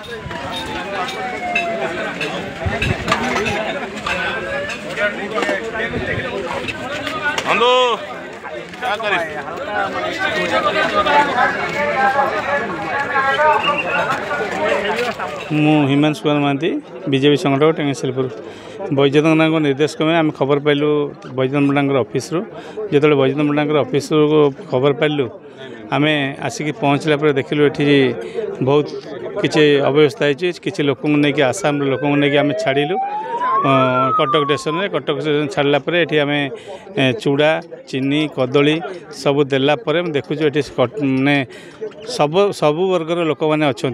मु हिमांशु कुमार महांती बीजेपी संगठक टेंगेसिलपुर बैजनाथ मुंडा निर्देश क्रमे आम खबर पाइलु बैजनाथ मुंडा ऑफिस जो बैजनाथ मुंडा ऑफिस खबर पाइलु आम आसिक पहुँचला देखिलु ये बहुत किसी अव्यवस्था है किसी लोक नहीं आसाम लोक नहीं आम छाड़िलु कटक स्टेशन में कटक स्टेशन छाड़ला ये आम चूड़ा चीनी कदली सब देला देखु माने सब वर्गर लोक मैंने अच्छा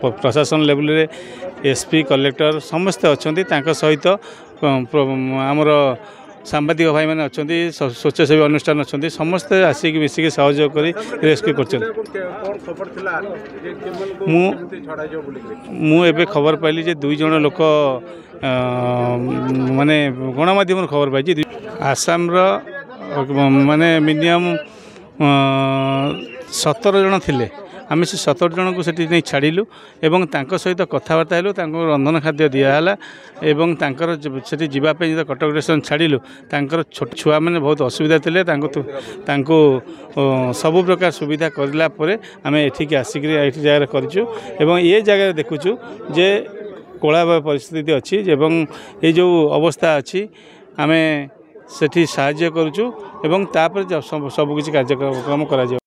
प्रशासन लेवल रे एसपी कलेक्टर समस्ते अच्छा सहित आमर सांबादिक भाई मैंने अच्छा स्वच्छसेवी अनुष्ठान अच्छा समस्ते आसिक मिसिक सहयोग कर रेस्क्यू कर खबर पाइली जे 2 जन लोक माने गणमाध्यम खबर पाई आसाम माने मिनिमम 17 जन थिले आम से 17 जन को नहीं छाड़िलु एवं सहित कथबार्ता हेलु रंधन खाद्य दिहला एवं से जीवाई जो कटक स्टेशन छाड़िलु छोट छुआ मैंने बहुत असुविधा थे सब प्रकार सुविधा करला आम एठिक आसिक जगह करूँ एवं ये जगह देखुचु जे कोला परिस्थिति अच्छी एवं ये जो अवस्था अच्छी आम सेठी साहाय्य करूँ एवं तापर सब किसी कार्यक्रम करा